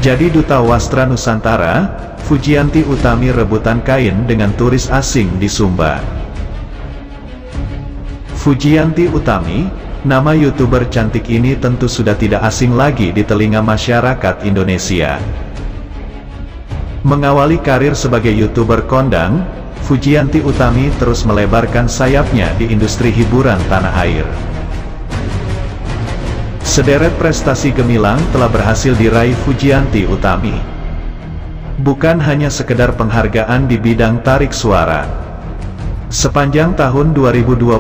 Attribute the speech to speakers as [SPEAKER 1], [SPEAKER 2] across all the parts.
[SPEAKER 1] Jadi duta wastra Nusantara, Fujianti Utami rebutan kain dengan turis asing di Sumba. Fujianti Utami, nama YouTuber cantik ini tentu sudah tidak asing lagi di telinga masyarakat Indonesia. Mengawali karir sebagai YouTuber kondang, Fujianti Utami terus melebarkan sayapnya di industri hiburan tanah air. Sederet prestasi gemilang telah berhasil diraih Fujianti Utami. Bukan hanya sekedar penghargaan di bidang tarik suara. Sepanjang tahun 2022,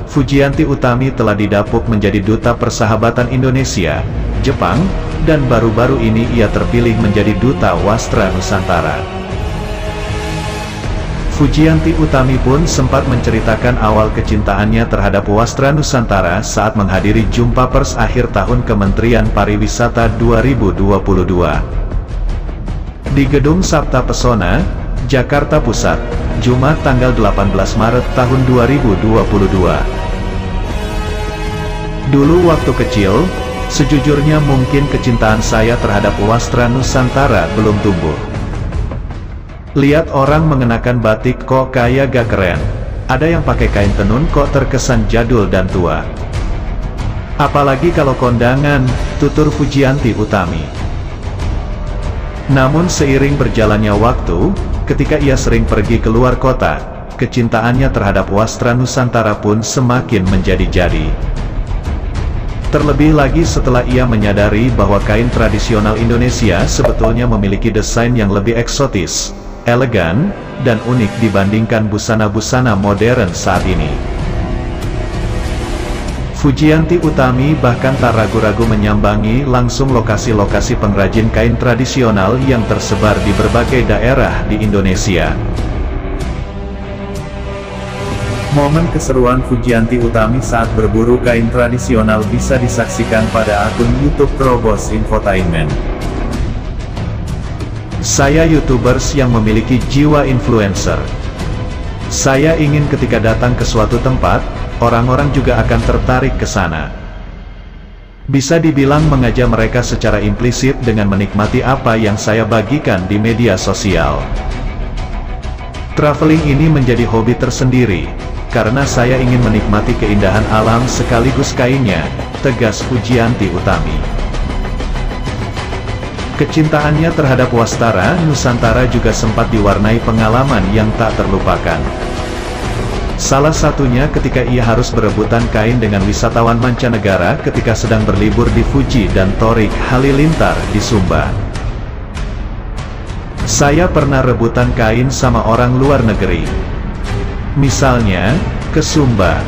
[SPEAKER 1] Fujianti Utami telah didapuk menjadi Duta Persahabatan Indonesia, Jepang, dan baru-baru ini ia terpilih menjadi Duta Wastra Nusantara. Fujianti Utami pun sempat menceritakan awal kecintaannya terhadap Wastra Nusantara saat menghadiri jumpa pers akhir tahun Kementerian Pariwisata 2022. Di Gedung Sabta Pesona, Jakarta Pusat, Jumat tanggal 18 Maret tahun 2022. Dulu waktu kecil, sejujurnya mungkin kecintaan saya terhadap Wastra Nusantara belum tumbuh. Lihat orang mengenakan batik kok kayak gak keren. Ada yang pakai kain tenun kok terkesan jadul dan tua. Apalagi kalau kondangan, tutur Fujianti Utami. Namun seiring berjalannya waktu, ketika ia sering pergi keluar kota, kecintaannya terhadap Wastra Nusantara pun semakin menjadi-jadi. Terlebih lagi setelah ia menyadari bahwa kain tradisional Indonesia sebetulnya memiliki desain yang lebih eksotis, elegan, dan unik dibandingkan busana-busana modern saat ini. Fujianti Utami bahkan tak ragu-ragu menyambangi langsung lokasi-lokasi pengrajin kain tradisional yang tersebar di berbagai daerah di Indonesia. Momen keseruan Fujianti Utami saat berburu kain tradisional bisa disaksikan pada akun YouTube Trobos Infotainment. Saya YouTubers yang memiliki jiwa influencer. Saya ingin ketika datang ke suatu tempat, orang-orang juga akan tertarik ke sana. Bisa dibilang mengajak mereka secara implisit dengan menikmati apa yang saya bagikan di media sosial. Traveling ini menjadi hobi tersendiri, karena saya ingin menikmati keindahan alam sekaligus kainnya, tegas Fujianti Utami. Kecintaannya terhadap Wastra Nusantara juga sempat diwarnai pengalaman yang tak terlupakan. Salah satunya ketika ia harus berebutan kain dengan wisatawan mancanegara ketika sedang berlibur di Fuji dan Torik Halilintar di Sumba. Saya pernah rebutan kain sama orang luar negeri. Misalnya, ke Sumba.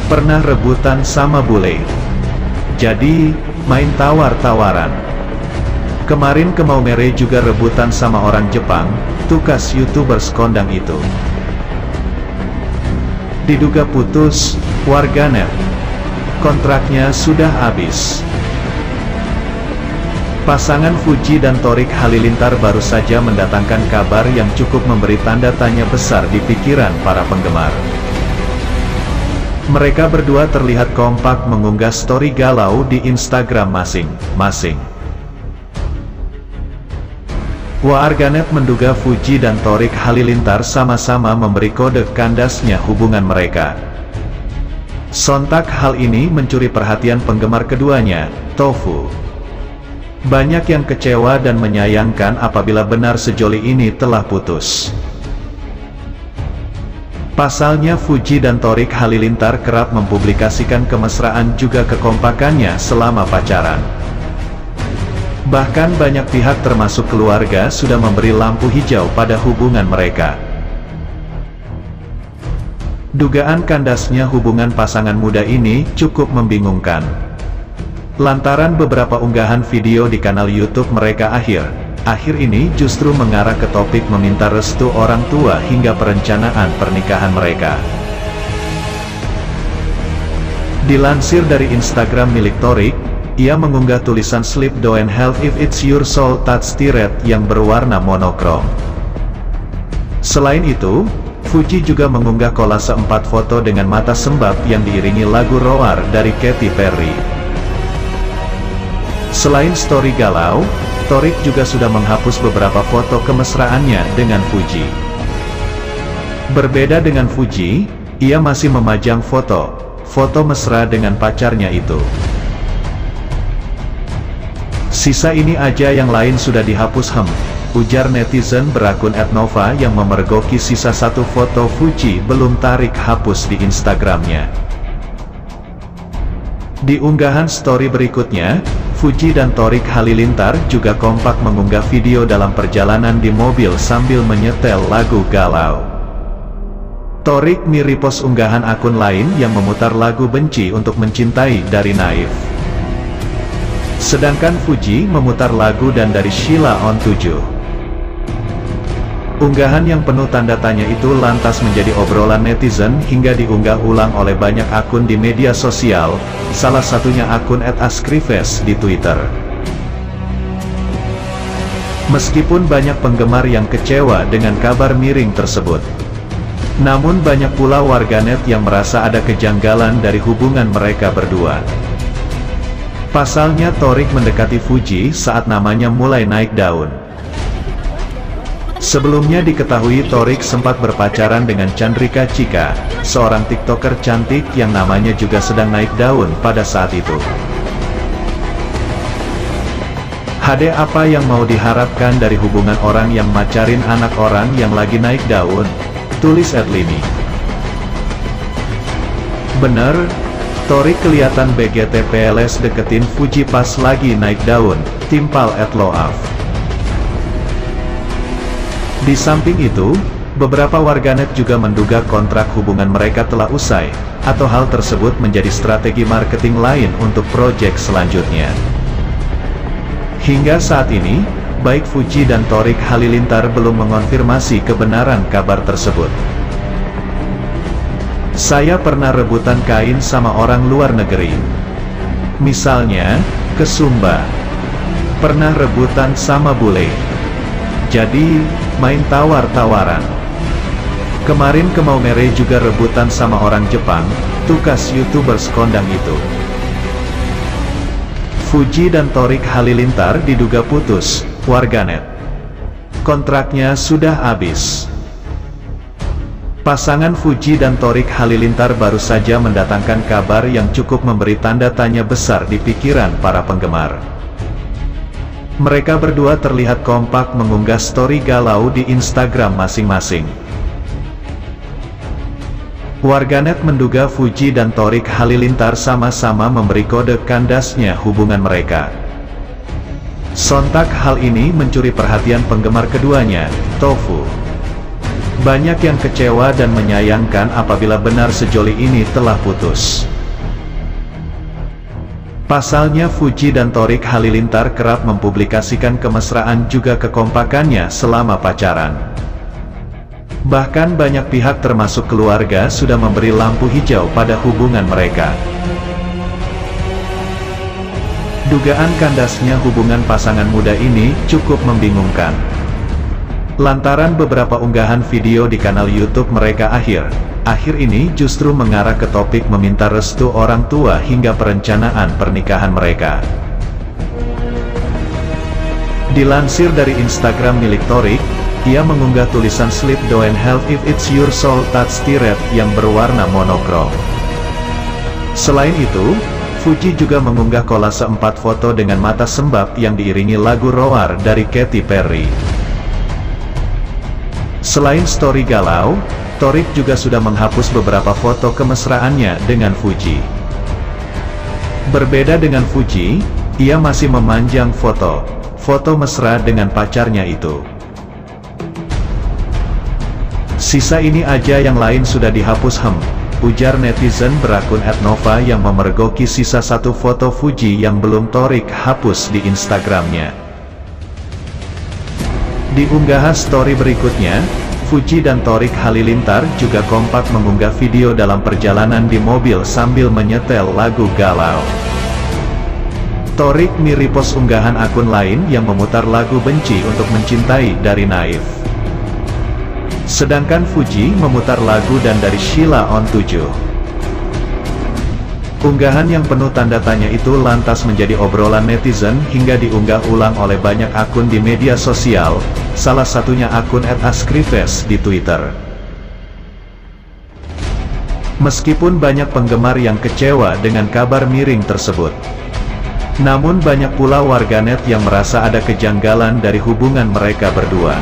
[SPEAKER 1] Pernah rebutan sama bule. Jadi, main tawar-tawaran. Kemarin ke Maumere juga rebutan sama orang Jepang, tukas YouTubers kondang itu. Diduga putus, warganet. Kontraknya sudah habis. Pasangan Fuji dan Torik Halilintar baru saja mendatangkan kabar yang cukup memberi tanda tanya besar di pikiran para penggemar. Mereka berdua terlihat kompak mengunggah story galau di Instagram masing-masing. Warganet menduga Fuji dan Torik Halilintar sama-sama memberi kode kandasnya hubungan mereka. Sontak hal ini mencuri perhatian penggemar keduanya, Tofu. Banyak yang kecewa dan menyayangkan apabila benar sejoli ini telah putus. Pasalnya Fuji dan Torik Halilintar kerap mempublikasikan kemesraan juga kekompakannya selama pacaran. Bahkan banyak pihak termasuk keluarga sudah memberi lampu hijau pada hubungan mereka. Dugaan kandasnya hubungan pasangan muda ini cukup membingungkan. Lantaran beberapa unggahan video di kanal YouTube mereka akhir ini justru mengarah ke topik meminta restu orang tua hingga perencanaan pernikahan mereka. Dilansir dari Instagram milik Torik, ia mengunggah tulisan "Sleep don't help if it's your soul touch tiret" yang berwarna monokrom. Selain itu, Fuji juga mengunggah kolase 4 foto dengan mata sembab yang diiringi lagu Roar dari Katy Perry. Selain story galau, Torik juga sudah menghapus beberapa foto kemesraannya dengan Fuji. Berbeda dengan Fuji, ia masih memajang foto mesra dengan pacarnya itu. Sisa ini aja yang lain sudah dihapus ujar netizen berakun @nova yang memergoki sisa satu foto Fuji belum Tarik hapus di Instagramnya. Di unggahan story berikutnya, Fuji dan Torik Halilintar juga kompak mengunggah video dalam perjalanan di mobil sambil menyetel lagu galau. Torik mi-repost unggahan akun lain yang memutar lagu Benci Untuk Mencintai dari Naif. Sedangkan Fuji memutar lagu Dan dari Sheila on 7. Unggahan yang penuh tanda tanya itu lantas menjadi obrolan netizen hingga diunggah ulang oleh banyak akun di media sosial, salah satunya akun @askrives di Twitter. Meskipun banyak penggemar yang kecewa dengan kabar miring tersebut, namun banyak pula warganet yang merasa ada kejanggalan dari hubungan mereka berdua. Pasalnya Torik mendekati Fuji saat namanya mulai naik daun. Sebelumnya diketahui Torik sempat berpacaran dengan Chandrika Chika, seorang tiktoker cantik yang namanya juga sedang naik daun pada saat itu. Hade, apa yang mau diharapkan dari hubungan orang yang macarin anak orang yang lagi naik daun? Tulis @limi. Bener, Torik kelihatan BGTPLS deketin Fuji pas lagi naik daun, timpal @loaf. Di samping itu, beberapa warganet juga menduga kontrak hubungan mereka telah usai, atau hal tersebut menjadi strategi marketing lain untuk proyek selanjutnya. Hingga saat ini, baik Fuji dan Torik Halilintar belum mengonfirmasi kebenaran kabar tersebut. Saya pernah rebutan kain sama orang luar negeri. Misalnya, ke Sumba. Pernah rebutan sama bule. Jadi, main tawar-tawaran. Kemarin ke Maumere juga rebutan sama orang Jepang, tukas YouTubers kondang itu. Fuji dan Torik Halilintar diduga putus, warganet. Kontraknya sudah habis. Pasangan Fuji dan Torik Halilintar baru saja mendatangkan kabar yang cukup memberi tanda tanya besar di pikiran para penggemar. Mereka berdua terlihat kompak mengunggah story galau di Instagram masing-masing. Warganet menduga Fuji dan Torik Halilintar sama-sama memberi kode kandasnya hubungan mereka. Sontak hal ini mencuri perhatian penggemar keduanya, Tofu. Banyak yang kecewa dan menyayangkan apabila benar sejoli ini telah putus. Pasalnya Fuji dan Torik Halilintar kerap mempublikasikan kemesraan juga kekompakannya selama pacaran. Bahkan banyak pihak termasuk keluarga sudah memberi lampu hijau pada hubungan mereka. Dugaan kandasnya hubungan pasangan muda ini cukup membingungkan. Lantaran beberapa unggahan video di kanal YouTube mereka akhir ini justru mengarah ke topik meminta restu orang tua hingga perencanaan pernikahan mereka. Dilansir dari Instagram milik Torik, ia mengunggah tulisan "Sleep don't help if it's your soul touch tiret" yang berwarna monokrom. Selain itu, Fuji juga mengunggah kolase 4 foto dengan mata sembab yang diiringi lagu Roar dari Katy Perry. Selain story galau, Torik juga sudah menghapus beberapa foto kemesraannya dengan Fuji. Berbeda dengan Fuji, ia masih memanjang foto mesra dengan pacarnya itu. Sisa ini aja yang lain sudah dihapus ujar netizen berakun @nova yang memergoki sisa satu foto Fuji yang belum Torik hapus di Instagramnya. Di unggahan story berikutnya, Fuji dan Torik Halilintar juga kompak mengunggah video dalam perjalanan di mobil sambil menyetel lagu galau. Torik mi-repost unggahan akun lain yang memutar lagu Benci Untuk Mencintai dari Naif. Sedangkan Fuji memutar lagu Dan dari Sheila on 7. Unggahan yang penuh tanda tanya itu lantas menjadi obrolan netizen hingga diunggah ulang oleh banyak akun di media sosial, salah satunya akun @askrifes di Twitter. Meskipun banyak penggemar yang kecewa dengan kabar miring tersebut, namun banyak pula warganet yang merasa ada kejanggalan dari hubungan mereka berdua.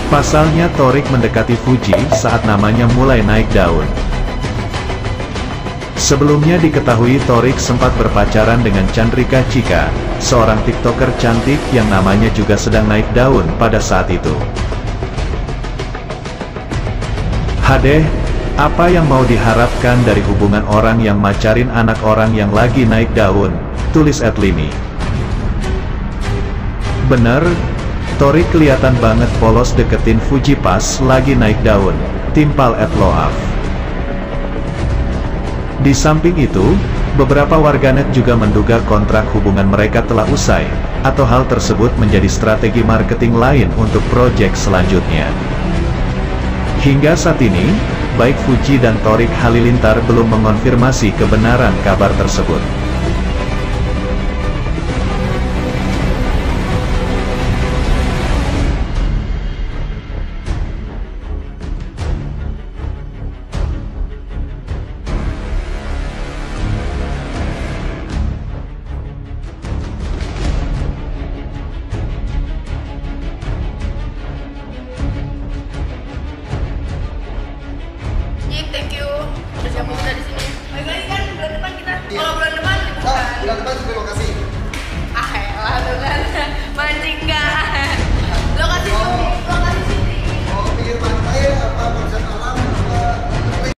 [SPEAKER 1] Pasalnya Thorik mendekati Fuji saat namanya mulai naik daun. Sebelumnya diketahui Thorik sempat berpacaran dengan Chandrika Chika, seorang tiktoker cantik yang namanya juga sedang naik daun pada saat itu. Hadeh, apa yang mau diharapkan dari hubungan orang yang macarin anak orang yang lagi naik daun, tulis @lini. Bener, Thorik kelihatan banget polos deketin Fuji pas lagi naik daun, timpal @loaf. Di samping itu, beberapa warganet juga menduga kontrak hubungan mereka telah usai, atau hal tersebut menjadi strategi marketing lain untuk proyek selanjutnya. Hingga saat ini, baik Fuji dan Thorik Halilintar belum mengonfirmasi kebenaran kabar tersebut.
[SPEAKER 2] Thank you. Udah